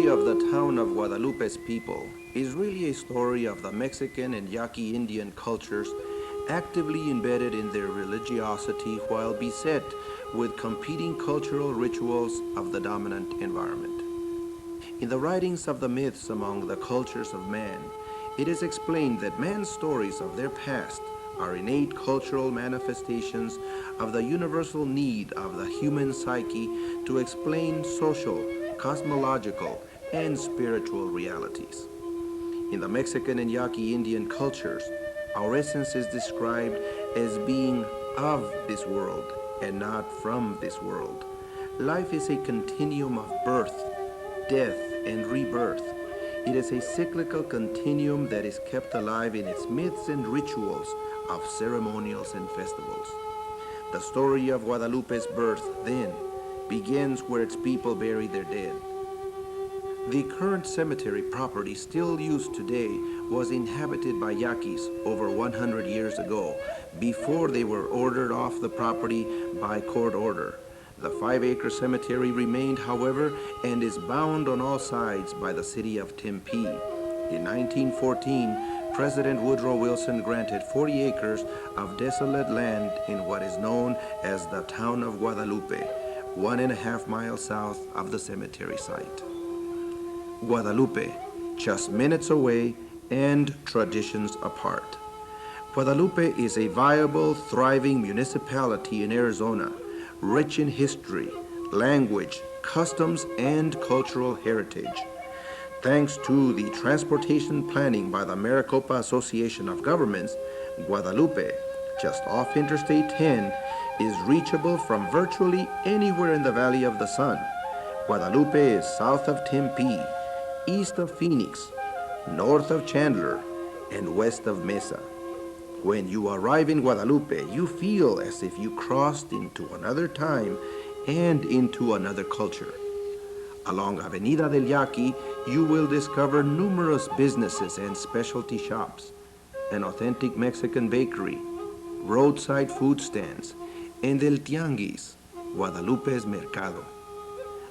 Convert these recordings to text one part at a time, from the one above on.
of the town of Guadalupe's people is really a story of the Mexican and Yaqui Indian cultures actively embedded in their religiosity while beset with competing cultural rituals of the dominant environment. In the writings of the myths among the cultures of man, it is explained that man's stories of their past are innate cultural manifestations of the universal need of the human psyche to explain social, cosmological, and spiritual realities. In the Mexican and Yaqui Indian cultures, our essence is described as being of this world and not from this world. Life is a continuum of birth, death, and rebirth. It is a cyclical continuum that is kept alive in its myths and rituals of ceremonials and festivals. The story of Guadalupe's birth, then, begins where its people bury their dead. The current cemetery property still used today was inhabited by Yaquis over 100 years ago, before they were ordered off the property by court order. The 5-acre cemetery remained, however, and is bound on all sides by the city of Tempe. In 1914, President Woodrow Wilson granted 40 acres of desolate land in what is known as the town of Guadalupe, 1.5 miles south of the cemetery site. Guadalupe, just minutes away and traditions apart. Guadalupe is a viable, thriving municipality in Arizona, rich in history, language, customs, and cultural heritage. Thanks to the transportation planning by the Maricopa Association of Governments, Guadalupe, just off Interstate 10, is reachable from virtually anywhere in the Valley of the Sun. Guadalupe is south of Tempe, east of Phoenix, north of Chandler, and west of Mesa. When you arrive in Guadalupe, you feel as if you crossed into another time and into another culture. Along Avenida del Yaqui, you will discover numerous businesses and specialty shops, an authentic Mexican bakery, roadside food stands, and El Tianguis, Guadalupe's Mercado.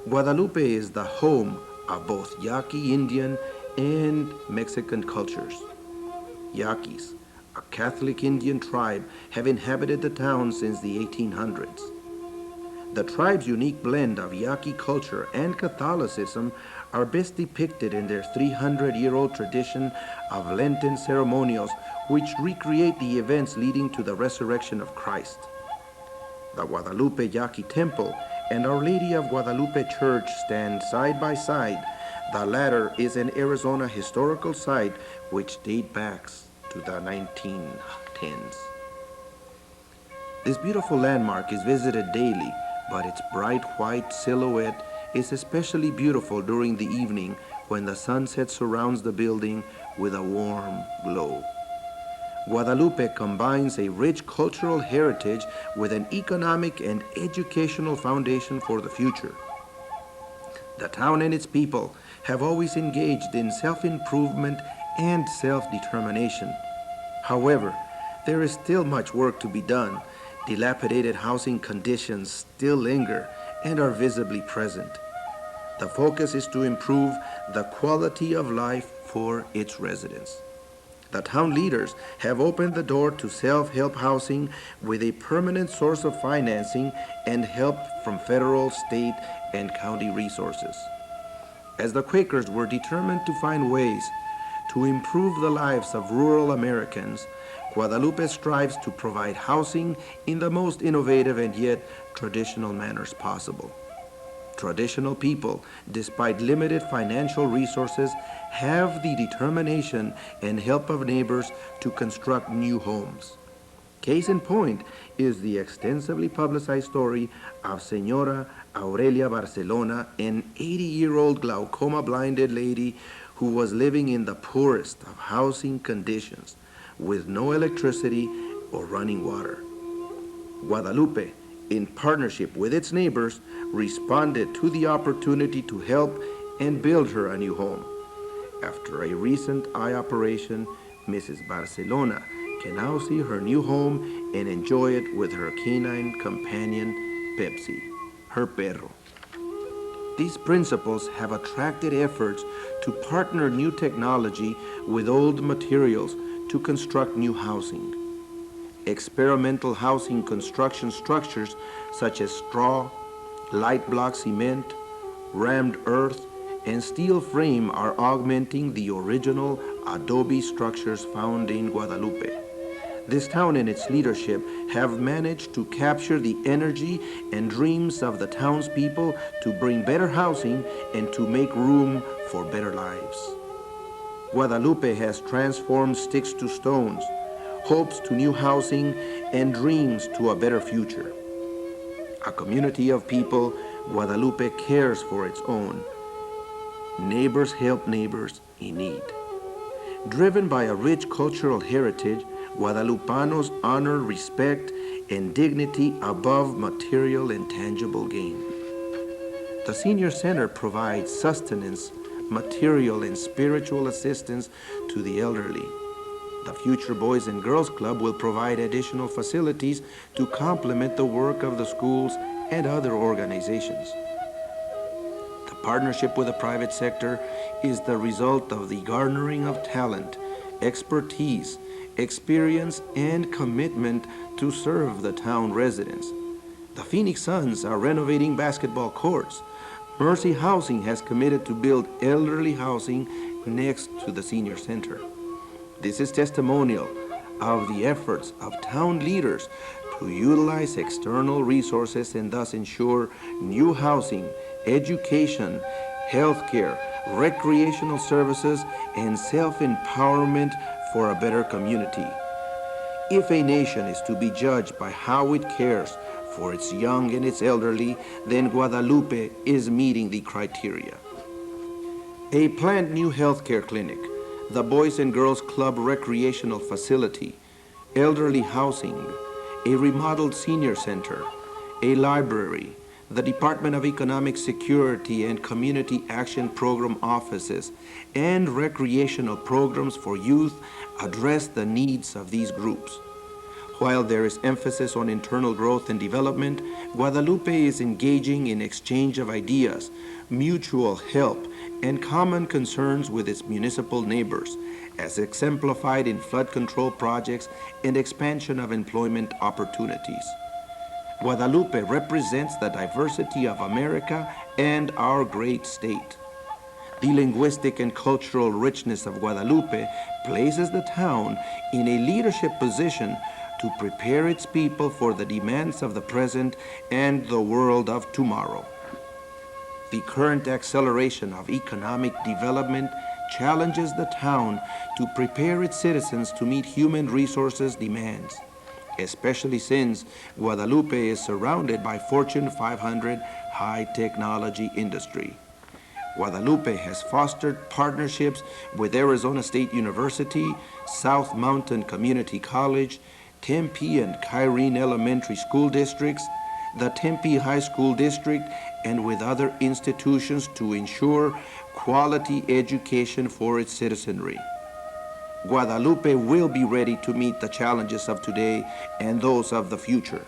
Guadalupe is the home of both Yaqui Indian and Mexican cultures. Yaquis, a Catholic Indian tribe, have inhabited the town since the 1800s. The tribe's unique blend of Yaqui culture and Catholicism are best depicted in their 300-year-old tradition of Lenten ceremonials, which recreate the events leading to the resurrection of Christ. The Guadalupe Yaqui Temple and Our Lady of Guadalupe Church stand side by side. The latter is an Arizona historical site which dates back to the 1910s. This beautiful landmark is visited daily, but its bright white silhouette is especially beautiful during the evening when the sunset surrounds the building with a warm glow. Guadalupe combines a rich cultural heritage with an economic and educational foundation for the future. The town and its people have always engaged in self-improvement and self-determination. However, there is still much work to be done. Dilapidated housing conditions still linger and are visibly present. The focus is to improve the quality of life for its residents. The town leaders have opened the door to self-help housing with a permanent source of financing and help from federal, state, and county resources. As the Quakers were determined to find ways to improve the lives of rural Americans, Guadalupe strives to provide housing in the most innovative and yet traditional manners possible. Traditional people, despite limited financial resources, have the determination and help of neighbors to construct new homes. Case in point is the extensively publicized story of Señora Aurelia Barcelona, an 80-year-old glaucoma-blinded lady who was living in the poorest of housing conditions with no electricity or running water. Guadalupe, in partnership with its neighbors, responded to the opportunity to help and build her a new home. After a recent eye operation, Mrs. Barcelona can now see her new home and enjoy it with her canine companion, Pepsi, her perro. These principles have attracted efforts to partner new technology with old materials to construct new housing. Experimental housing construction structures such as straw, light block cement, rammed earth, and steel frame are augmenting the original adobe structures found in Guadalupe. This town and its leadership have managed to capture the energy and dreams of the townspeople to bring better housing and to make room for better lives. Guadalupe has transformed sticks to stones, hopes to new housing, and dreams to a better future. A community of people, Guadalupe cares for its own. Neighbors help neighbors in need. Driven by a rich cultural heritage, Guadalupanos honor respect and dignity above material and tangible gain. The Senior Center provides sustenance, material, and spiritual assistance to the elderly. The Future Boys and Girls Club will provide additional facilities to complement the work of the schools and other organizations. The partnership with the private sector is the result of the garnering of talent, expertise, experience, and commitment to serve the town residents. The Phoenix Suns are renovating basketball courts. Mercy Housing has committed to build elderly housing next to the senior center. This is testimonial of the efforts of town leaders to utilize external resources and thus ensure new housing, education, healthcare, recreational services, and self-empowerment for a better community. If a nation is to be judged by how it cares for its young and its elderly, then Guadalupe is meeting the criteria. A planned new healthcare clinic, the Boys and Girls Club recreational facility, elderly housing, a remodeled senior center, a library, the Department of Economic Security and Community Action Program offices, and recreational programs for youth address the needs of these groups. While there is emphasis on internal growth and development, Guadalupe is engaging in exchange of ideas, mutual help, and common concerns with its municipal neighbors, as exemplified in flood control projects and expansion of employment opportunities. Guadalupe represents the diversity of America and our great state. The linguistic and cultural richness of Guadalupe places the town in a leadership position to prepare its people for the demands of the present and the world of tomorrow. The current acceleration of economic development challenges the town to prepare its citizens to meet human resources demands, especially since Guadalupe is surrounded by Fortune 500 high-technology industry. Guadalupe has fostered partnerships with Arizona State University, South Mountain Community College, Tempe and Kyrene Elementary School Districts, the Tempe High School District, and with other institutions to ensure quality education for its citizenry. Guadalupe will be ready to meet the challenges of today and those of the future.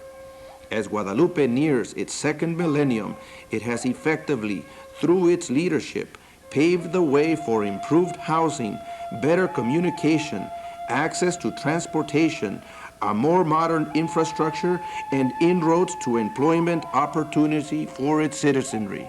As Guadalupe nears its second millennium, it has effectively, through its leadership, paved the way for improved housing, better communication, access to transportation, a more modern infrastructure, and inroads to employment opportunity for its citizenry.